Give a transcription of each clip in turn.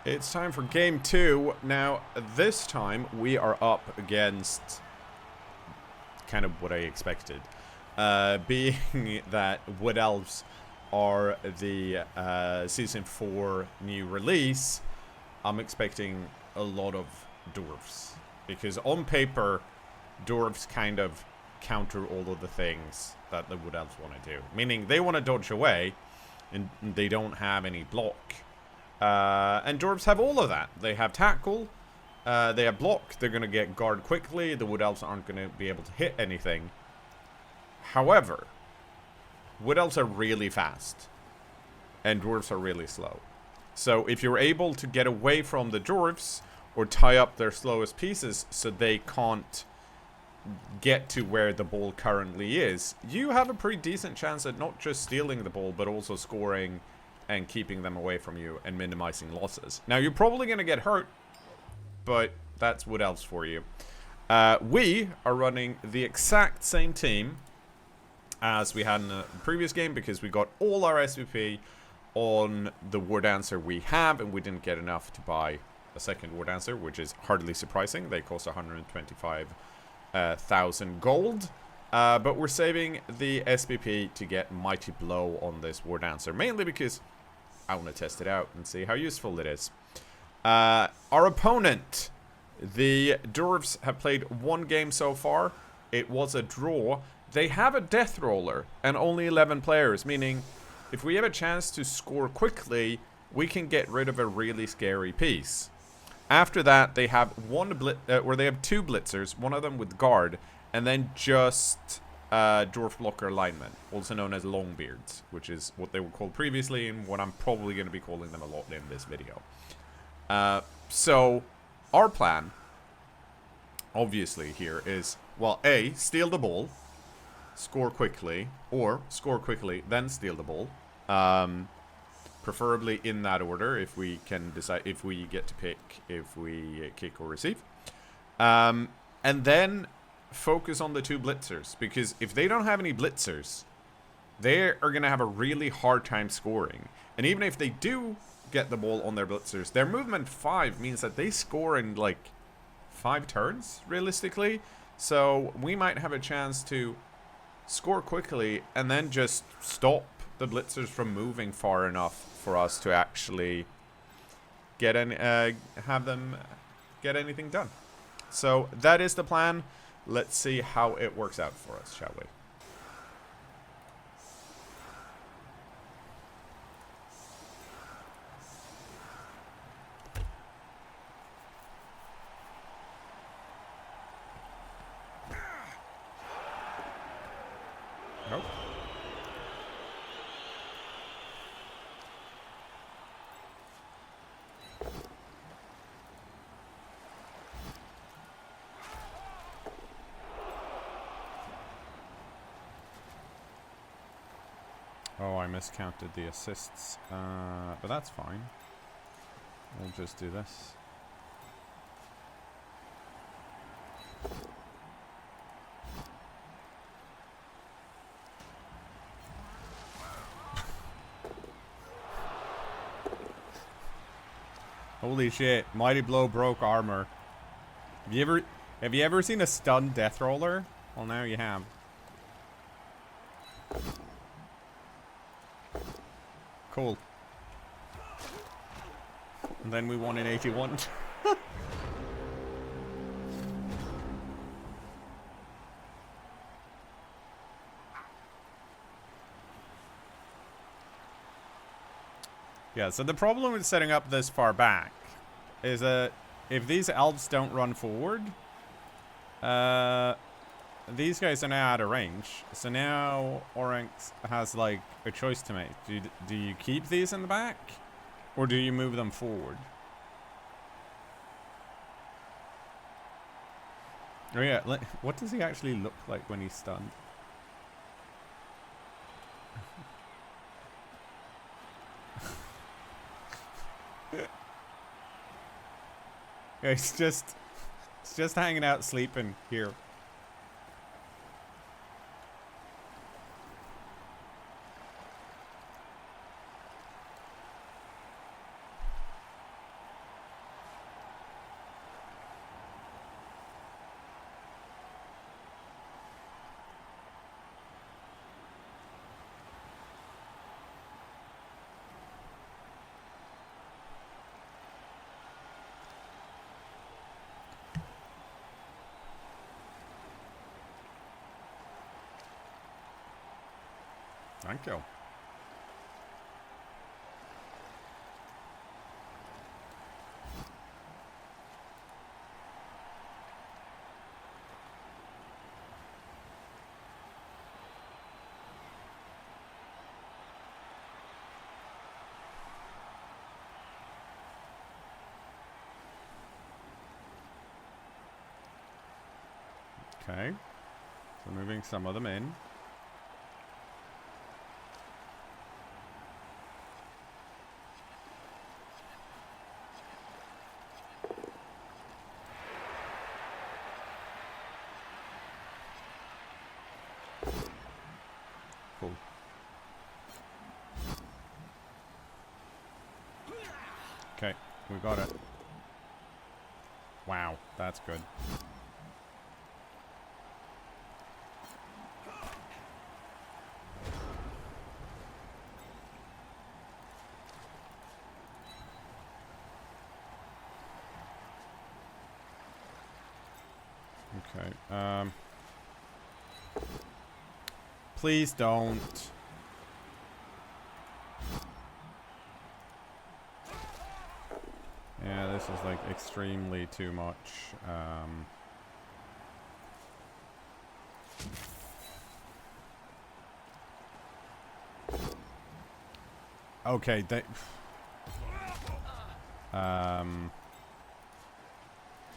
It's time for game 2. Now, this time we are up against kind of what I expected. Being that Wood Elves are the Season 4 new release, I'm expecting a lot of Dorfs. Because on paper, Dorfs kind of counter all of the things that the Wood Elves want to do. Meaning they want to dodge away, and they don't have any block. And Dorfs have all of that. They have tackle, they have block, they're going to get guard quickly, the Wood Elves aren't going to be able to hit anything. However, Wood Elves are really fast, and Dwarves are really slow. So if you're able to get away from the Dwarves, or tie up their slowest pieces so they can't get to where the ball currently is, you have a pretty decent chance at not just stealing the ball, but also scoring and keeping them away from you and minimizing losses. Now, you're probably going to get hurt, but that's Wood Elves for you. We are running the exact same team as we had in the previous game because we got all our SVP on the War Dancer we have, and we didn't get enough to buy a second War Dancer, which is hardly surprising. They cost 125,000 gold. But we're saving the SVP to get Mighty Blow on this War Dancer, mainly because I want to test it out and see how useful it is. Our opponent, the Dorfs, have played one game so far. It was a draw. They have a Death Roller and only 11 players, meaning if we have a chance to score quickly, we can get rid of a really scary piece. After that, they have they have two Blitzers, one of them with guard, and then just Dwarf Blocker Linemen, also known as Longbeards, which is what they were called previously and what I'm probably going to be calling them a lot in this video. So, our plan, obviously here, is, well, A, steal the ball, score quickly, or score quickly, then steal the ball. Preferably in that order, if we can decide, if we get to pick, if we kick or receive. And then focus on the two Blitzers, because if they don't have any Blitzers, they are going to have a really hard time scoring. And even if they do get the ball on their Blitzers, their movement 5 means that they score in like 5 turns, realistically. So we might have a chance to score quickly and then just stop the Blitzers from moving far enough for us to actually get have them get anything done. So that is the plan. Let's see how it works out for us, shall we? Nope. Oh, I miscounted the assists, but that's fine. We'll just do this. Holy shit, Mighty Blow broke armor. Have you ever seen a stunned Death Roller? Well, now you have. Cool. And then we won in 81. Yeah, so the problem with setting up this far back is that if these elves don't run forward, these guys are now out of range. So now Oryx has like a choice to make. Do you keep these in the back, or do you move them forward? Oh yeah, what does he actually look like when he's stunned? Yeah, it's just hanging out, sleeping here. Thank you. Okay. So moving some of them in. Cool. Okay, we got it. Wow, that's good. Okay, please don't. Yeah, this is like extremely too much. Okay,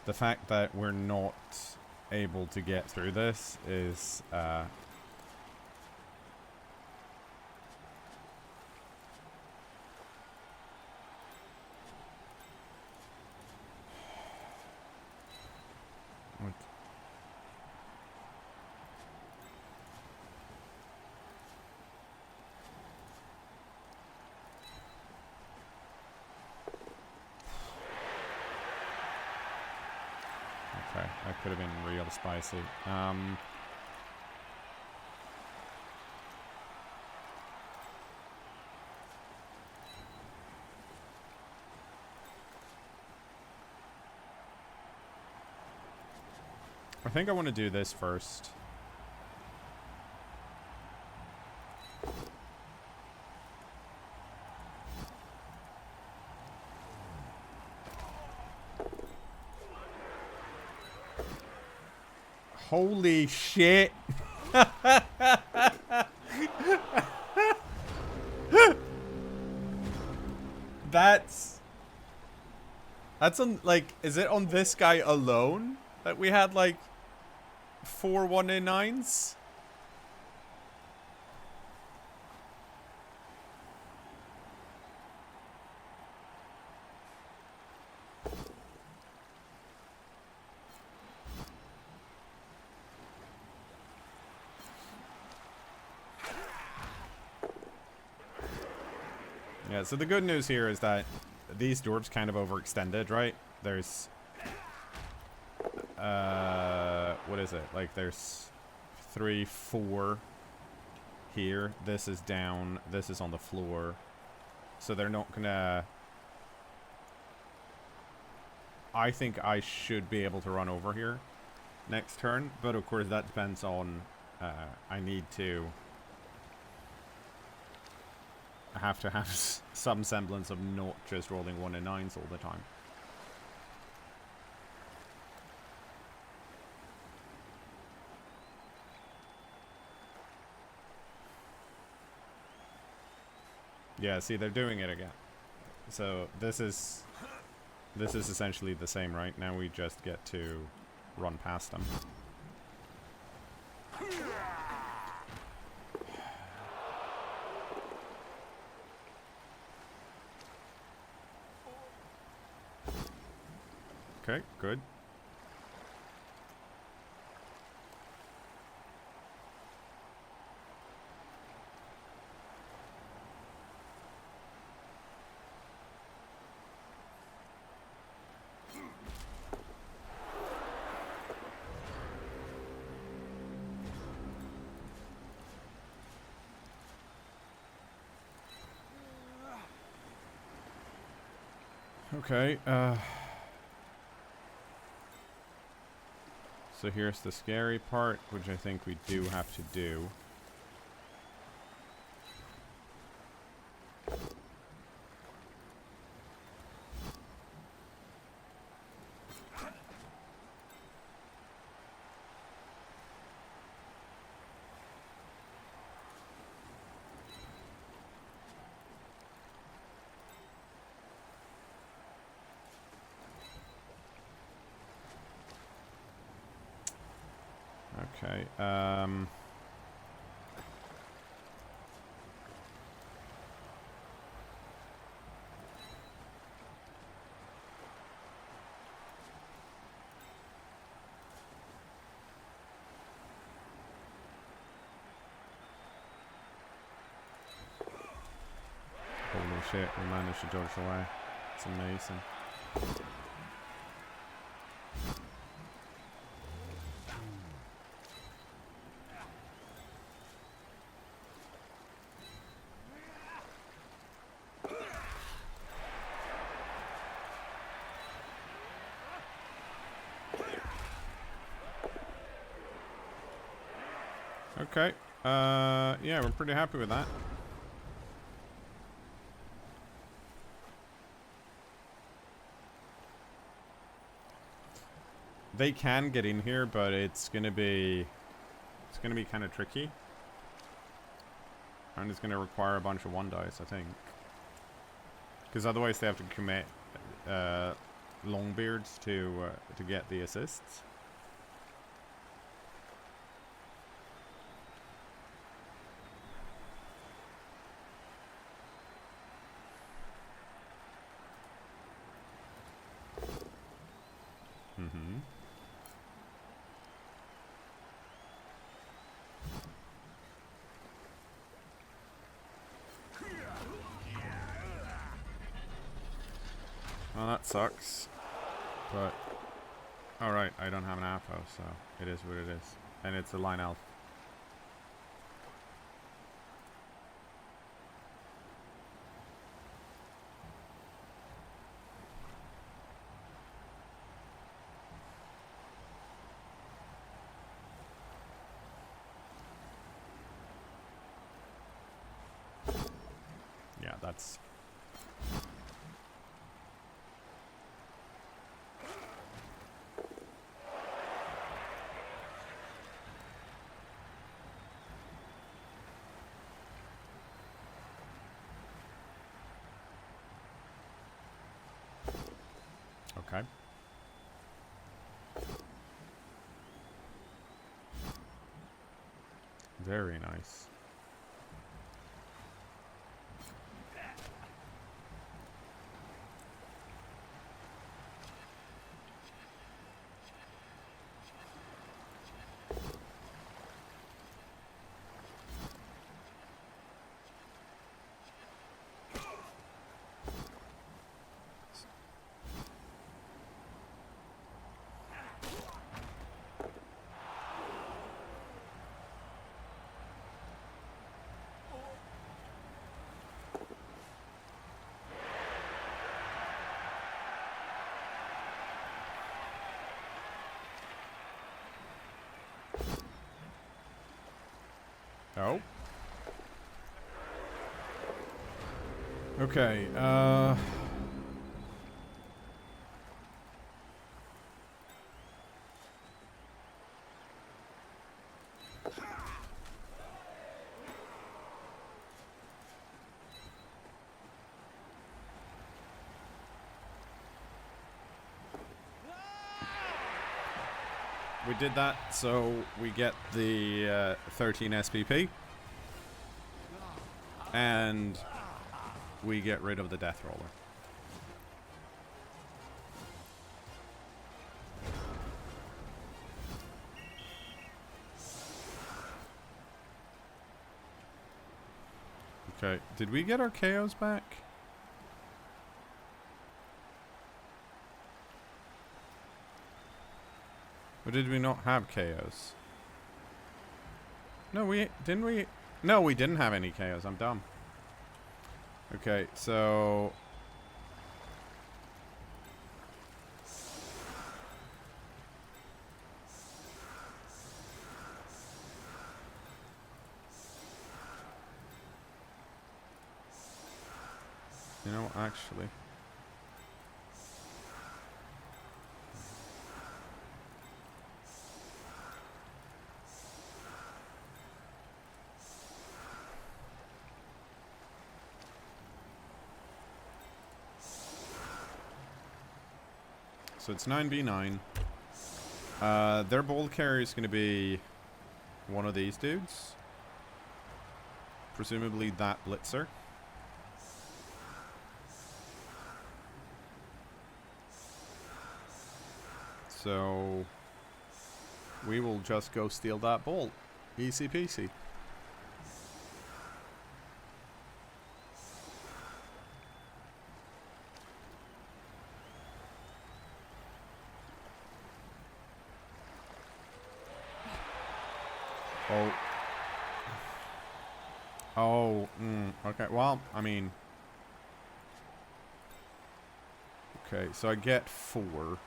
the fact that we're not able to get through this is what? Okay, that could have been real spicy. I think I want to do this first. Holy shit. That's on, like, is it on this guy alone that we had, like, 4 1-in-9s? Yeah, so the good news here is that these dwarves kind of overextended, right? There's what is it? Like there's 3, 4 here. This is down. This is on the floor. So they're not gonna... I think I should be able to run over here next turn. But of course that depends on... I need to... I have to have some semblance of not just rolling 1-in-9s all the time. Yeah, see, they're doing it again. So this is essentially the same, right? Now we just get to run past them. Okay, good. Okay, so here's the scary part, which I think we do have to do. Okay. Holy shit, we managed to dodge away. It's amazing. Okay. Yeah, we're pretty happy with that. They can get in here, but it's gonna be kind of tricky, and it's gonna require a bunch of 1 dice, I think, because otherwise they have to commit Longbeards to get the assists. Well, that sucks. But, alright, I don't have an AFO, so it is what it is. And it's a line elf. Yeah, that's... Okay. Very nice. Oh. Okay, we did that, so we get the 13 SPP. And we get rid of the Death Roller. Okay, did we get our KOs back? Or did we not have KOs? No, didn't we? No, we didn't have any KOs. I'm dumb. Okay, so... You know, actually... So it's 9v9. Their bold carry is going to be one of these dudes. Presumably that blitzer. So we will just go steal that ball. Easy peasy. Oh. Oh, okay. Well, I mean... Okay, so I get 4.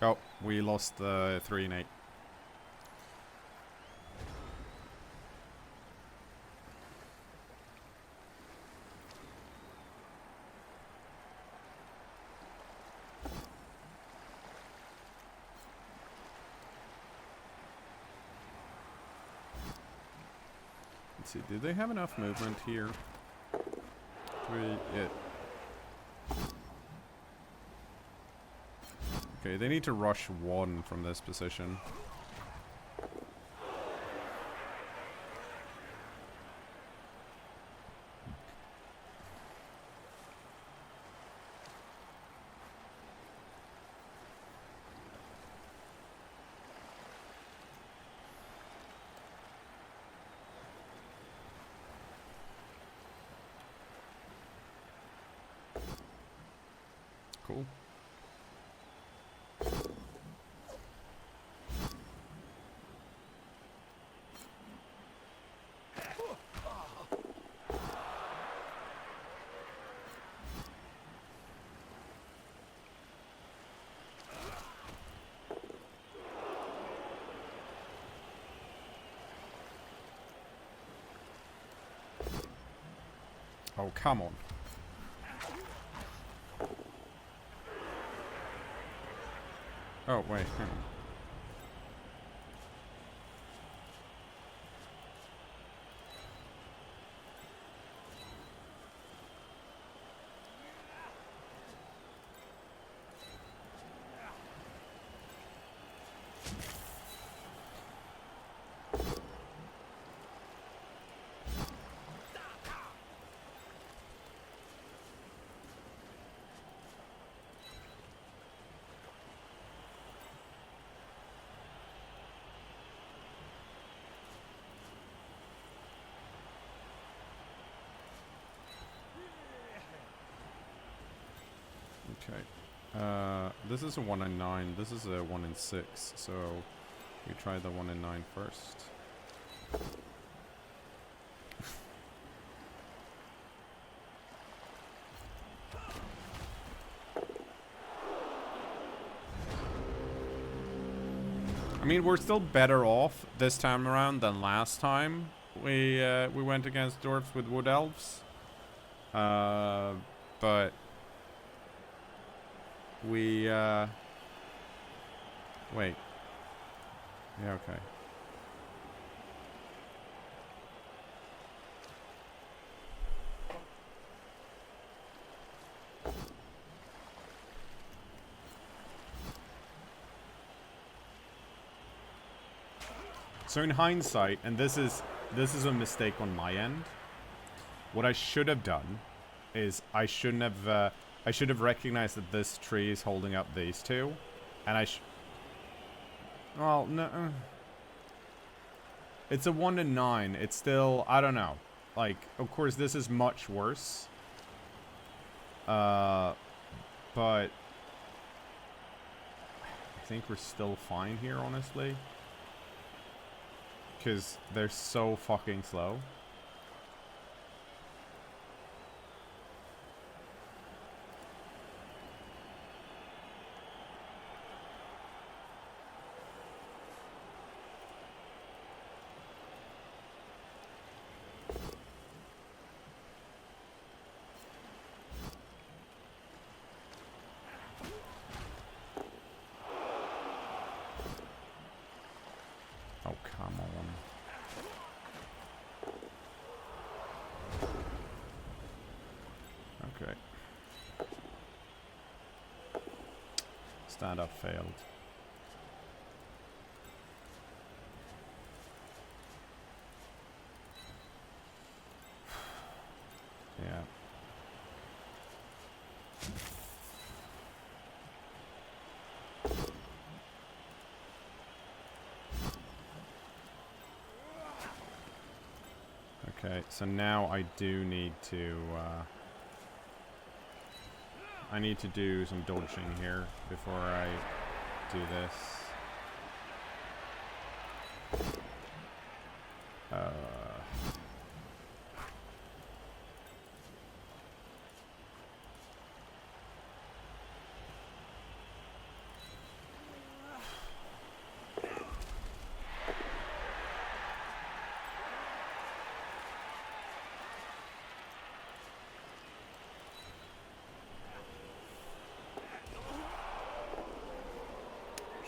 Oh, we lost the 3 and 8. Let's see, do they have enough movement here? 3, yeah. Okay, they need to rush 1 from this position. Cool. Oh, come on. Oh, wait, hang on. Okay. This is a 1 and 9. This is a 1 and 6. So we try the 1 and 9 first. I mean, we're still better off this time around than last time we went against Dorfs with wood elves. But we wait. Yeah, okay. So in hindsight, and this is a mistake on my end, what I should have done is I should have recognized that this tree is holding up these two, and well, no, it's a 1 and 9. It's still, I don't know. Like, of course, this is much worse. But I think we're still fine here, honestly. Because they're so fucking slow. Stand up failed. Yeah. Okay, so now I do need to, I need to do some dodging here before I do this.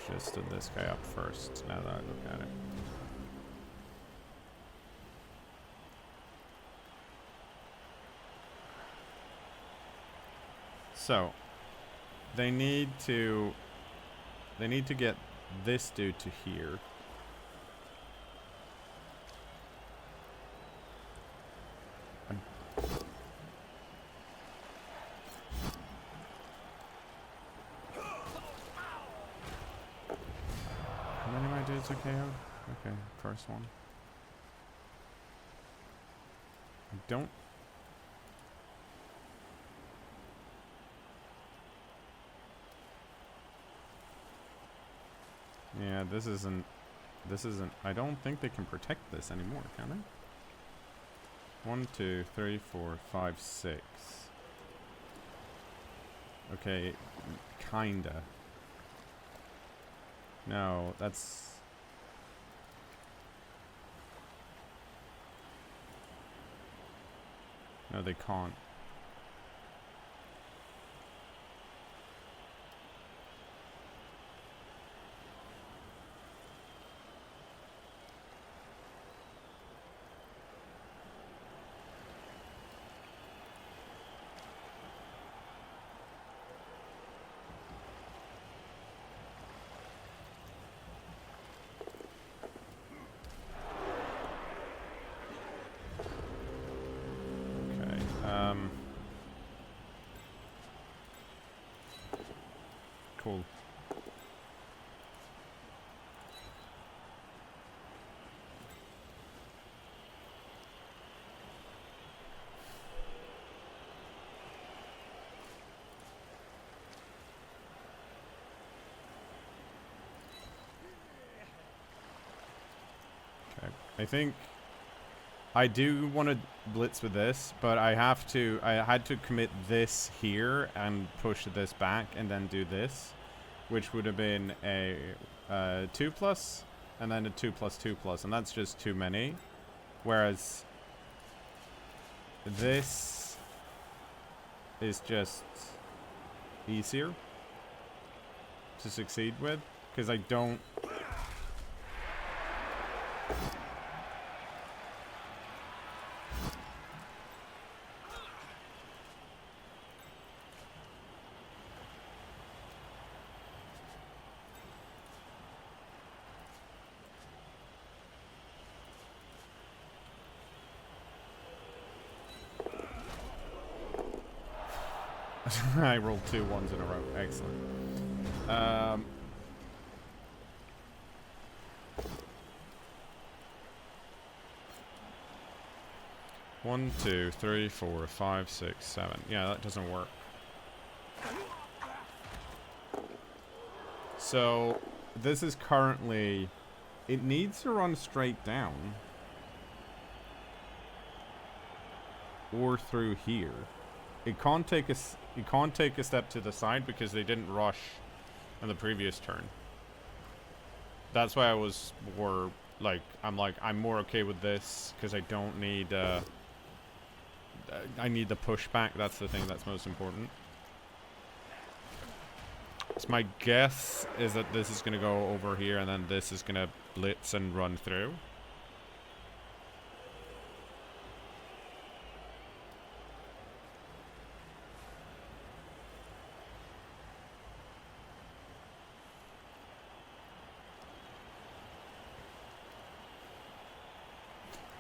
Should have stood this guy up first, now that I look at it. So, they need to get this dude to here. How many of my dudes are KO'd? Okay, first one. I don't. Yeah, this isn't, I don't think they can protect this anymore, can they? 1, 2, 3, 4, 5, 6. Okay, kinda. No, that's... No, they can't. Cool. Okay. I think I do want to blitz with this, but I had to commit this here and push this back and then do this, which would have been a 2+ and then a 2+2+, and that's just too many. Whereas this is just easier to succeed with, because I don't... I rolled 2 1s in a row. Excellent. 1, 2, 3, 4, 5, 6, 7. Yeah, that doesn't work. So, this is currently... It needs to run straight down. Or through here. It can't take a step to the side because they didn't rush on the previous turn. That's why I was more like, I'm more okay with this because I don't need, I need the pushback. That's the thing that's most important. So my guess is that this is going to go over here and then this is going to blitz and run through.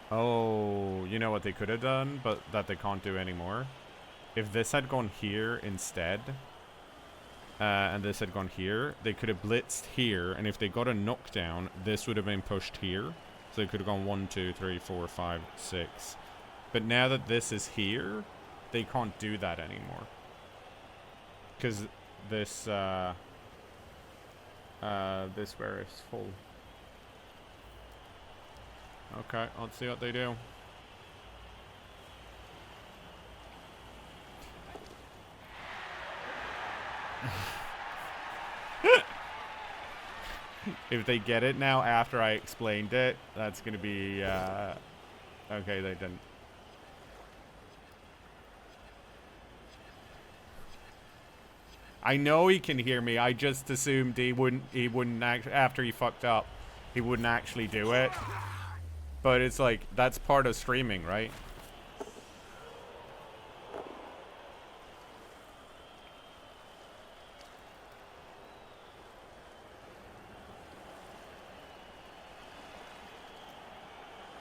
Oh, you know what they could have done, but that they can't do anymore? If this had gone here instead, and this had gone here, they could have blitzed here, and if they got a knockdown, this would have been pushed here. So they could have gone 1, 2, 3, 4, 5, 6. But now that this is here, they can't do that anymore. Because this, this square is full. Okay, let's see what they do. If they get it now after I explained it, that's gonna be, okay, they didn't. I know he can hear me. I just assumed he wouldn't after he fucked up, he wouldn't actually do it. But it's like, that's part of streaming, right?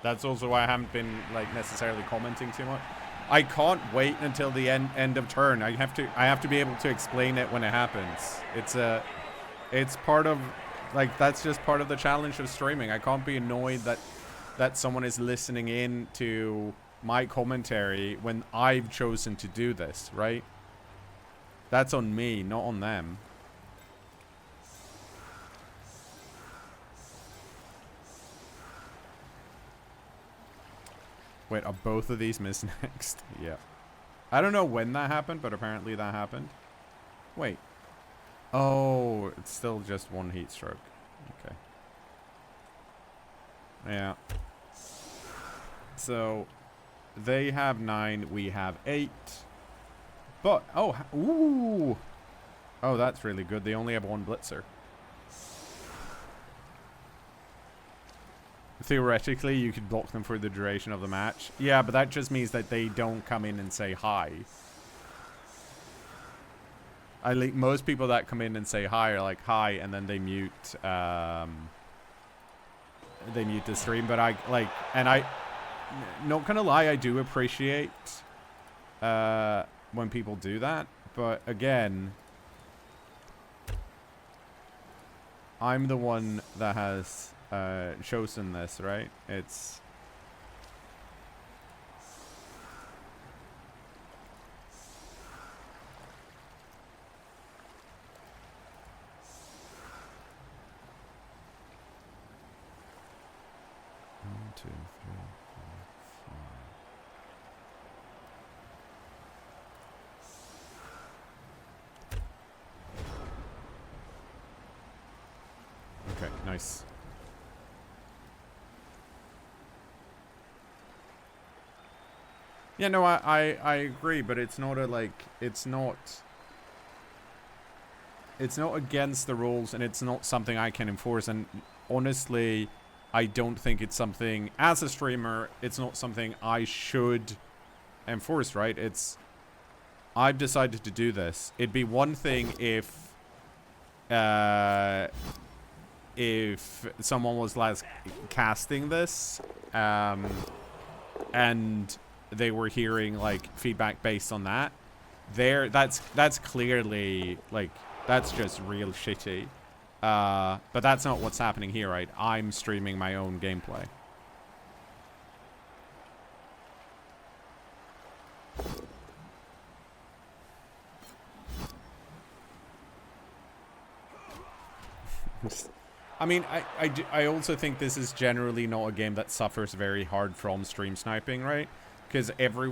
That's also why I haven't been like necessarily commenting too much. I can't wait until the end of turn. I have to be able to explain it when it happens. It's part of, like, that's just part of the challenge of streaming. I can't be annoyed that someone is listening in to my commentary when I've chosen to do this, right? That's on me, not on them. Wait, are both of these miss next? Yeah. I don't know when that happened, but apparently that happened. Wait. Oh, it's still just one heat stroke. Okay. Yeah. So, they have 9, we have 8. But, oh, ooh. Oh, that's really good. They only have 1 blitzer. Theoretically, you could block them for the duration of the match. Yeah, but that just means that they don't come in and say hi. Most people that come in and say hi are like, hi, and then they mute the stream. But not gonna lie, I do appreciate when people do that. But again, I'm the one that has chosen this, right? It's one, two, three, four, five. Okay, nice. Yeah, no, I agree, but it's not it's not against the rules, and it's not something I can enforce, and honestly, I don't think it's something, as a streamer, it's not something I should enforce, right? I've decided to do this. It'd be one thing if someone was casting this, and they were hearing like feedback based on that. That's clearly like, that's just real shitty. But that's not what's happening here, right? I'm streaming my own gameplay. I mean, I also think this is generally not a game that suffers very hard from stream sniping, right? Because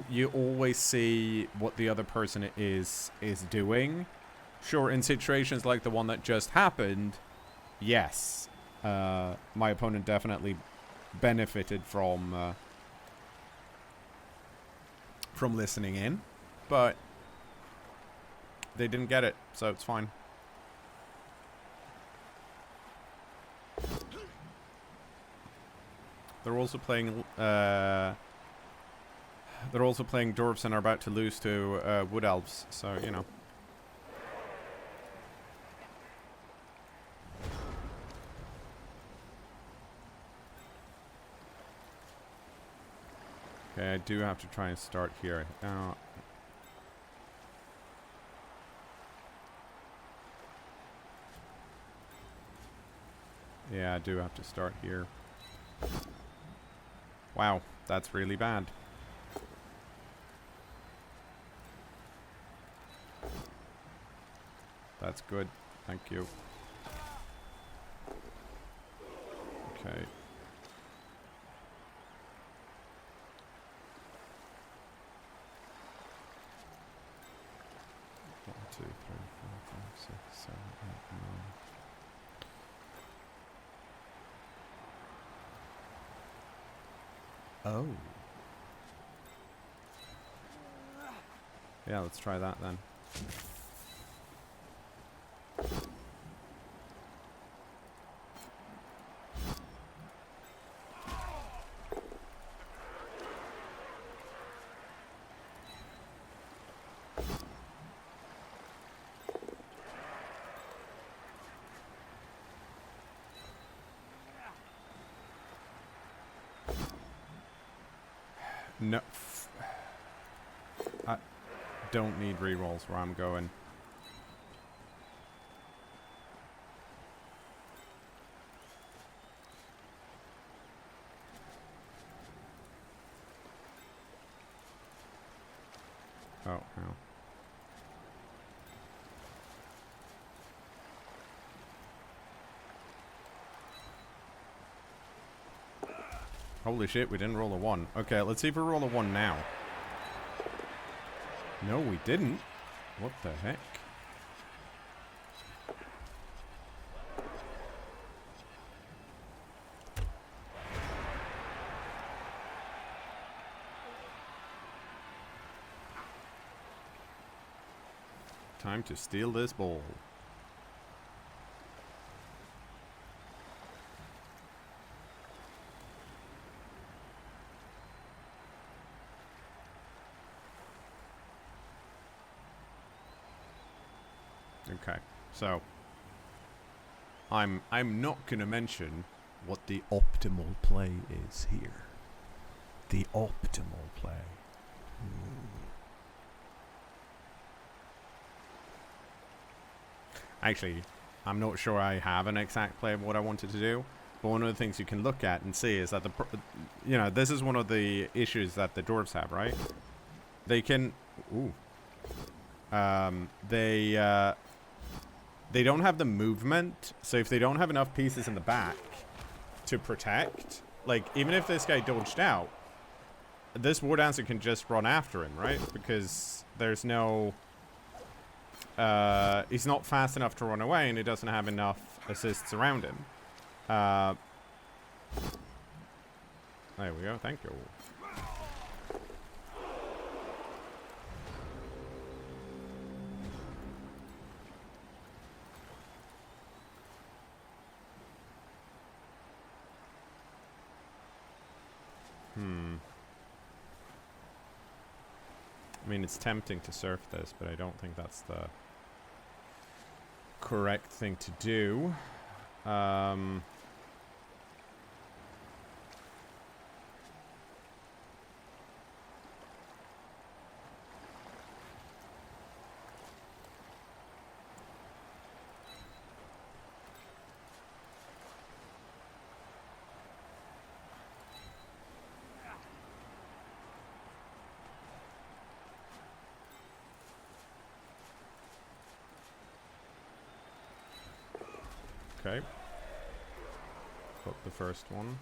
you always see what the other person is doing. Sure, in situations like the one that just happened, yes, my opponent definitely benefited from listening in, but they didn't get it, so it's fine. They're also playing Dorfs and are about to lose to Wood Elves, so you know. Okay, I do have to try and start here. Yeah, I do have to start here. Wow, that's really bad. That's good. Thank you. Okay. One, two, three, four, five, six, seven, eight, nine. Oh. Yeah, let's try that then. No. I don't need rerolls where I'm going. Oh, no. Holy shit, we didn't roll a 1. Okay, let's see if we roll a 1 now. No, we didn't. What the heck? Time to steal this ball. Okay, so I'm not gonna mention what the optimal play is here. The optimal play. Actually, I'm not sure I have an exact play of what I wanted to do, but one of the things you can look at and see is that this is one of the issues that the dwarves have, right? They can, they don't have the movement, so if they don't have enough pieces in the back to protect, like, even if this guy dodged out, this war dancer can just run after him, right? Because there's no... he's not fast enough to run away, and he doesn't have enough assists around him. There we go, thank you. I mean, it's tempting to surf this, but I don't think that's the correct thing to do. Okay. Put the first one.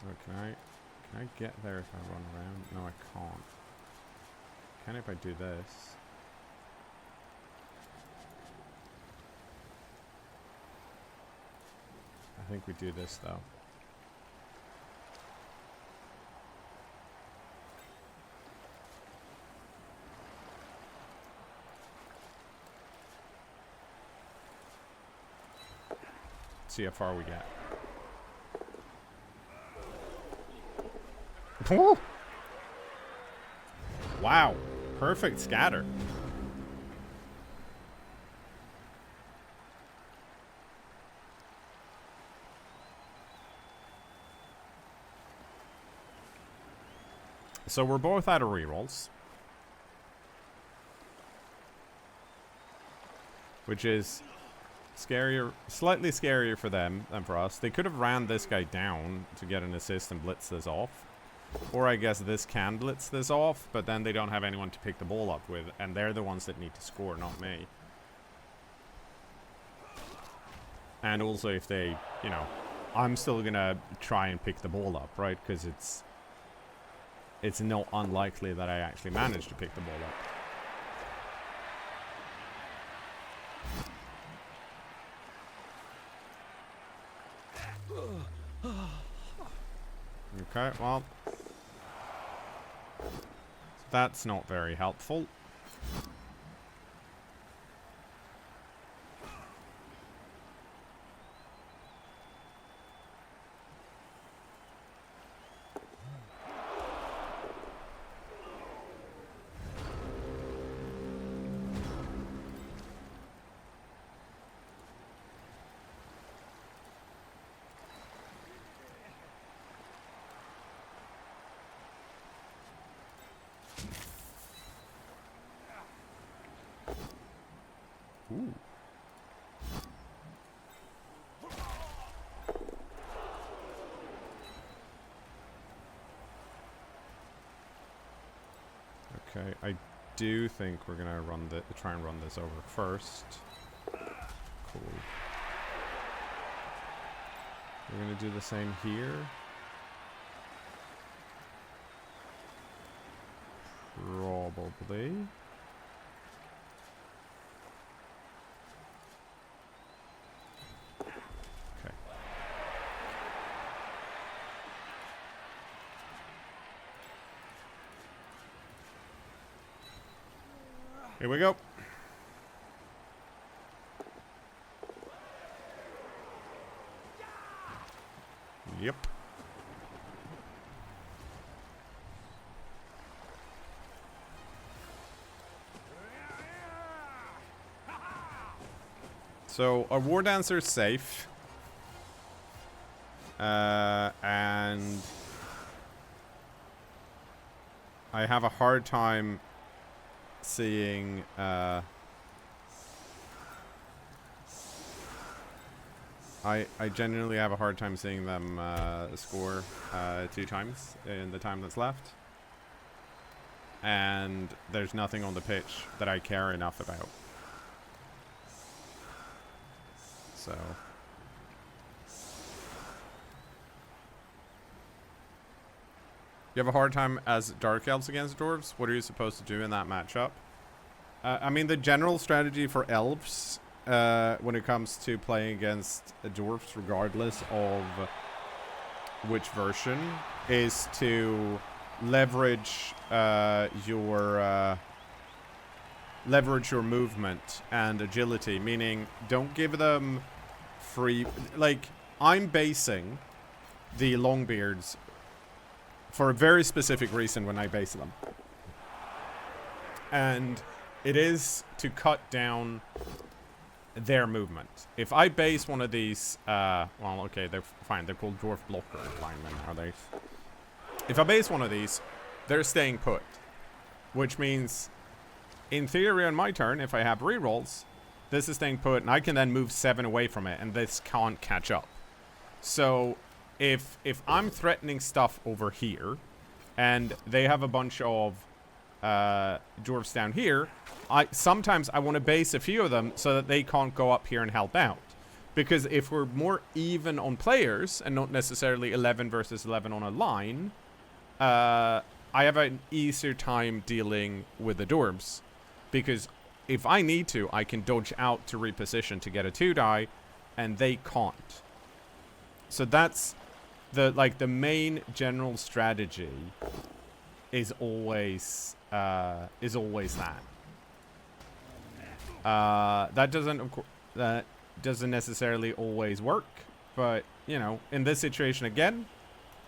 Okay. Can I get there if I run around? No, I can't. Can if I do this? I think we do this though. See how far we get. Wow. Perfect scatter. So we're both out of rerolls. Which is scarier, slightly scarier for them than for us. They could have ran this guy down to get an assist and blitz this off. Or I guess this can blitz this off, but then they don't have anyone to pick the ball up with, and they're the ones that need to score, not me. And also if they, you know, I'm still gonna try and pick the ball up, right? Because it's not unlikely that I actually manage to pick the ball up. Okay, well, that's not very helpful. Ooh. Okay, I do think we're gonna try and run this over first. Cool. We're gonna do the same here. Probably. Okay. Here we go. Yep. So our war dancer is safe. And I have a hard time seeing I genuinely have a hard time seeing them score 2 times in the time that's left. And there's nothing on the pitch that I care enough about. So you have a hard time as Dark Elves against Dwarves? What are you supposed to do in that matchup? I mean, the general strategy for Elves when it comes to playing against Dwarfs, regardless of which version, is to leverage your movement and agility. Meaning, don't give them free. Like, I'm basing the Longbeards for a very specific reason when I base them, and it is to cut down their movement. If I base one of these, well, okay, they're fine. They're called Dwarf Blocker linemen, are they? If I base one of these, they're staying put. Which means, in theory on my turn, if I have rerolls, this is staying put, and I can then move 7 away from it, and this can't catch up. So, if I'm threatening stuff over here, and they have a bunch of dwarves down here, sometimes I want to base a few of them so that they can't go up here and help out. Because if we're more even on players and not necessarily 11 versus 11 on a line, I have an easier time dealing with the dwarves. Because if I need to, I can dodge out to reposition to get a 2-die, and they can't. So that's the main general strategy is always that. That doesn't necessarily always work, but you know, in this situation again,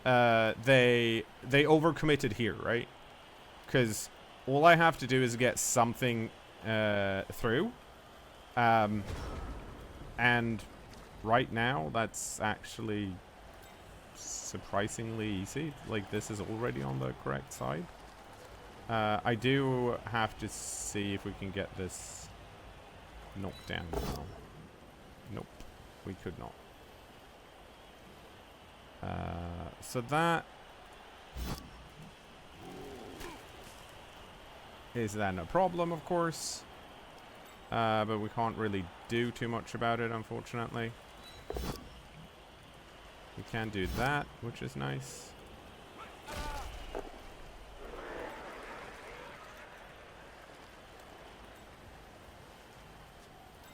they overcommitted here, right? Because all I have to do is get something through. And right now, that's actually surprisingly easy. Like, this is already on the correct side. I do have to see if we can get this knocked down now. Nope, we could not. So that is then a problem, of course. But we can't really do too much about it, unfortunately. We can do that, which is nice.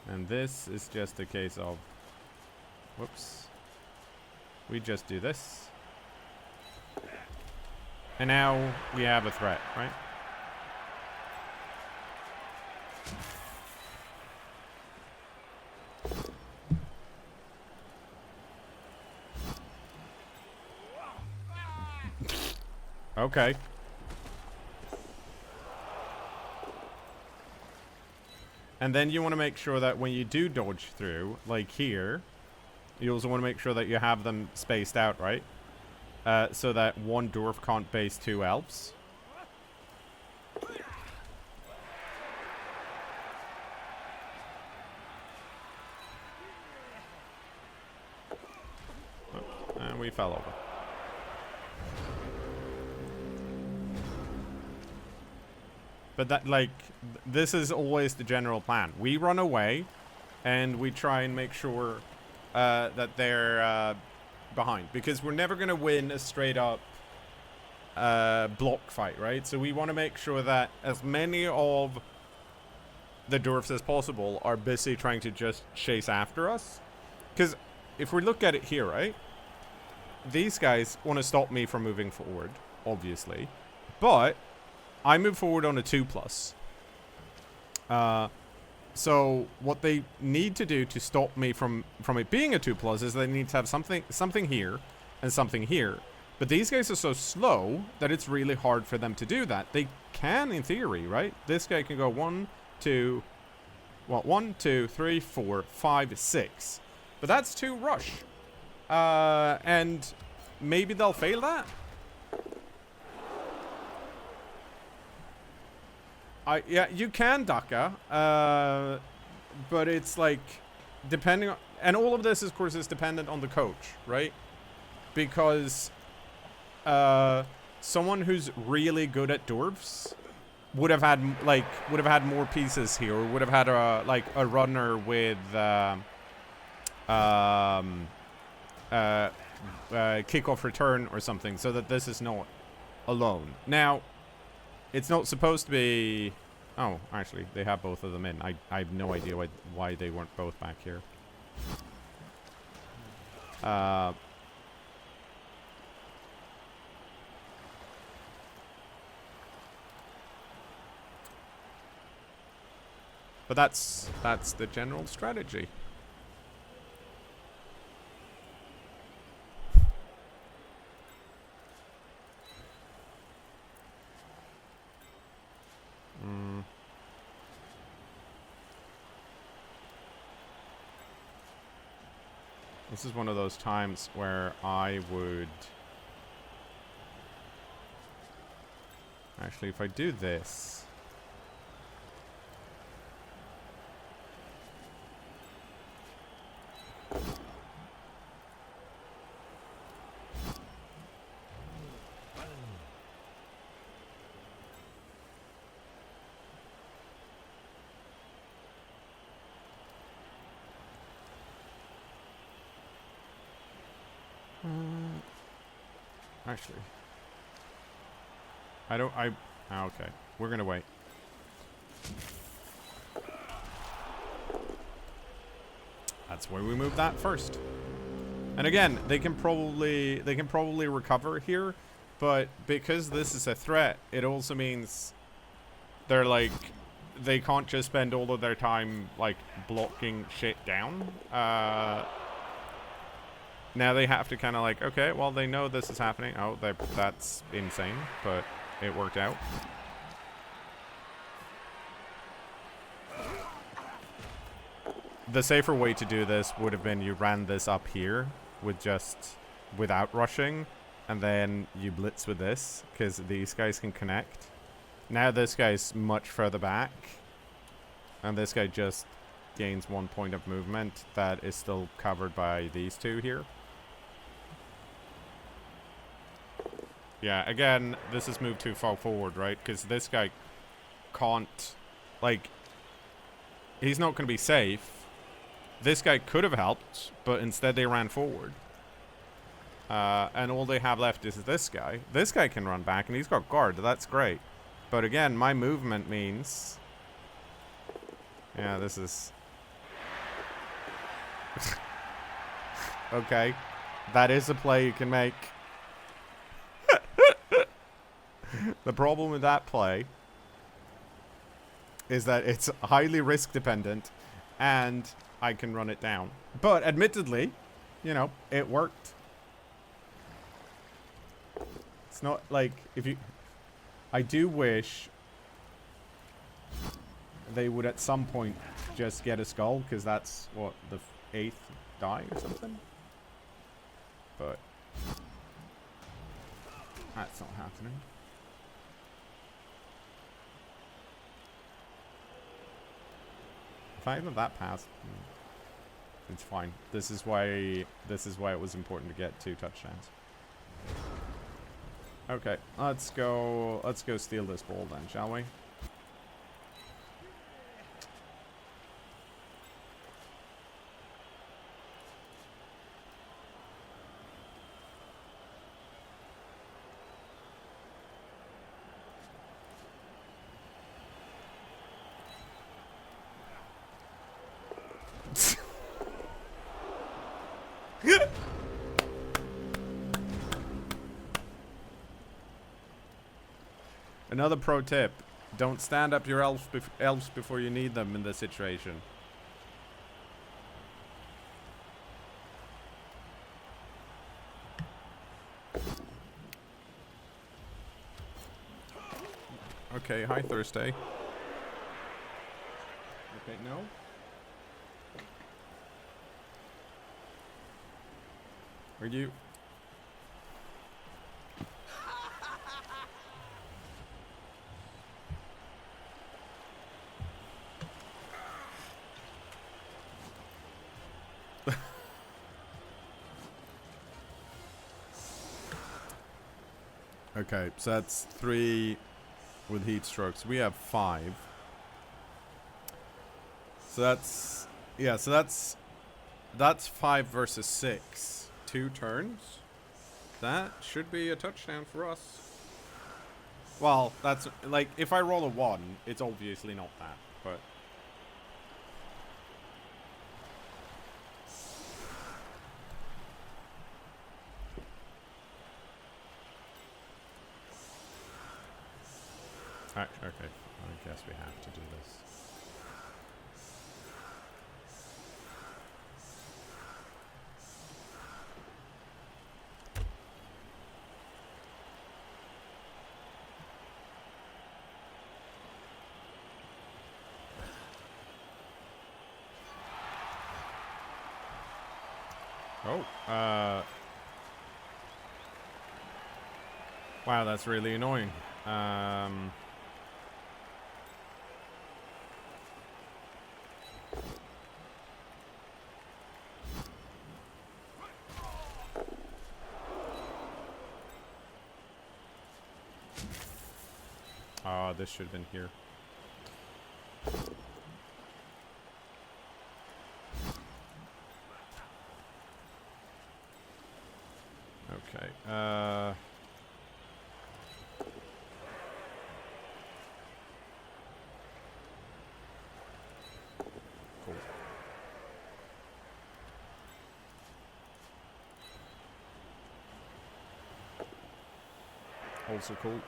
And this is just a case of... Whoops. We just do this. And now we have a threat, right? Okay. And then you want to make sure that when you do dodge through, like here, you also want to make sure that you have them spaced out, right? So that one dwarf can't base two elves. Oh, and we fell over. But that, like, this is always the general plan. We run away, and we try and make sure that they're behind. Because we're never going to win a straight-up block fight, right? So we want to make sure that as many of the dwarfs as possible are busy trying to just chase after us. Because if we look at it here, right? These guys want to stop me from moving forward, obviously. But I move forward on a 2+. So what they need to do to stop me from it being a 2+ is they need to have something here and something here. But these guys are so slow that it's really hard for them to do that. They can in theory, right? This guy can go 1, 2, 3, 4, 5, 6. But that's 2 rush. And maybe they'll fail that. Yeah, you can Daka, but it's like, depending on, and all of this, of course, is dependent on the coach, right? Because someone who's really good at Dorfs would have had more pieces here, or would have had a runner with kickoff return or something, so that this is not alone. Now, it's not supposed to be... Oh, actually, they have both of them in. I have no idea why they weren't both back here. But that's the general strategy. This is one of those times where I would... Actually, if I do this... Actually, okay, we're gonna wait. That's where we move that first. And again, they can probably recover here, but because this is a threat, it also means they're like, they can't just spend all of their time like blocking shit down. Now they have to kind of like, okay, well, they know this is happening. Oh, that's insane, but it worked out. The safer way to do this would have been you ran this up here with without rushing, and then you blitz with this, because these guys can connect. Now this guy's much further back, and this guy just gains 1 point of movement that is still covered by these two here. Yeah, again, this is moved too far forward, right? Because this guy can't, like, he's not going to be safe. This guy could have helped, but instead they ran forward. And all they have left is this guy. This guy can run back, and he's got guard. That's great. But again, my movement means... Yeah, this is... Okay. That is a play you can make. The problem with that play is that it's highly risk dependent, and I can run it down. But admittedly, you know, it worked. It's not like if you... I do wish they would at some point just get a skull, because that's what, the 8th die or something? But that's not happening. The fact that that passed, it's fine. This is why it was important to get 2 touchdowns. Okay, let's go steal this ball then, shall we? Another pro tip: don't stand up your elves before you need them in this situation. Okay, hi Thursday. Okay, no. Are you? Okay, so that's 3 with heat strokes. We have 5. So that's... Yeah, so that's 5 versus 6. 2 turns. That should be a touchdown for us. Well, that's... Like, if I roll a 1, it's obviously not that, but... Okay, I guess we have to do this. Oh, wow, that's really annoying. This should have been here. Okay, cool. Also cool.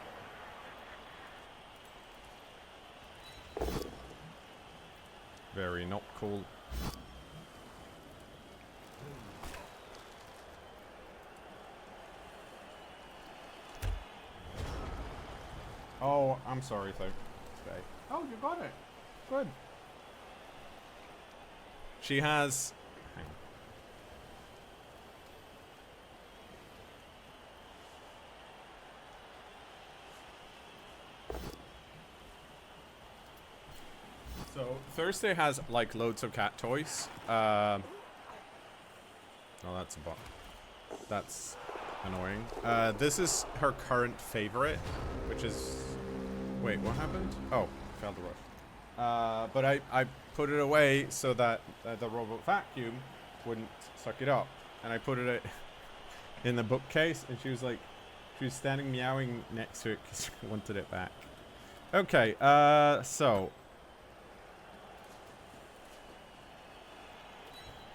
Very not cool. Oh, I'm sorry, so. Stay. Oh, you got it. Good. She has... Hang on. So, Thursday has, like, loads of cat toys. Oh, that's a bot. That's annoying. This is her current favorite, which is... Wait, what happened? Oh, fell the roof. But I put it away so that the robot vacuum wouldn't suck it up. And I put it in the bookcase, and she was like... She was standing meowing next to it because she wanted it back. Okay, so...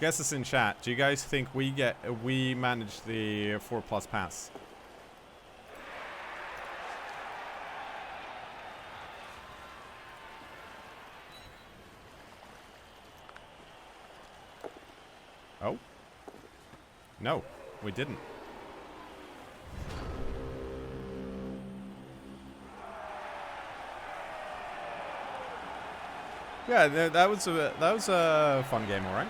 Guess us in chat. Do you guys think we manage the 4+ pass? Oh? No, we didn't. Yeah, that was a fun game, alright?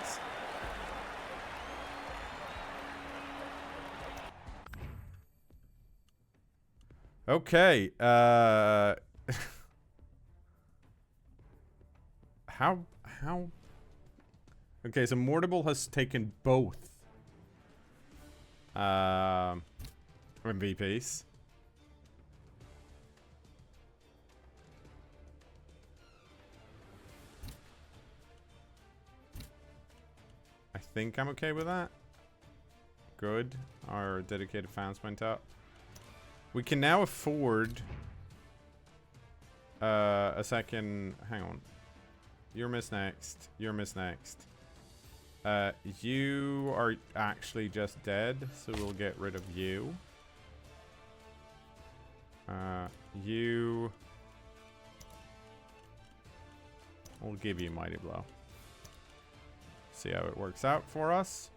Okay, how? Okay, so Mortable has taken both MVPs. I think I'm okay with that. Good. Our dedicated fans went up. We can now afford a second. Hang on. You're missed next. You're missed next. You are actually just dead, so we'll get rid of you. You. We'll give you Mighty Blow. See how it works out for us.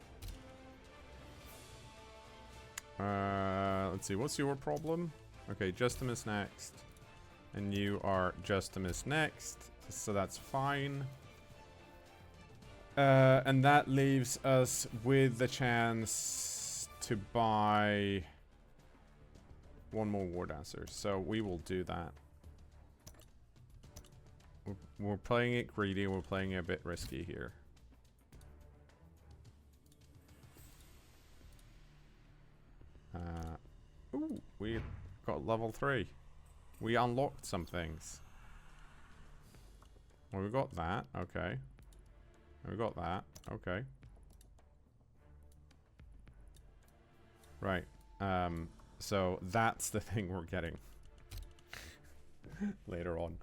Let's see. What's your problem? Okay, just a miss next. And you are just a miss next. So that's fine. And that leaves us with the chance to buy one more War Dancer. So we will do that. We're playing it greedy. We're playing it a bit risky here. Ooh, we got level 3. We unlocked some things. Well, we got that. Okay. We got that. Okay. Right. So that's the thing we're getting later on.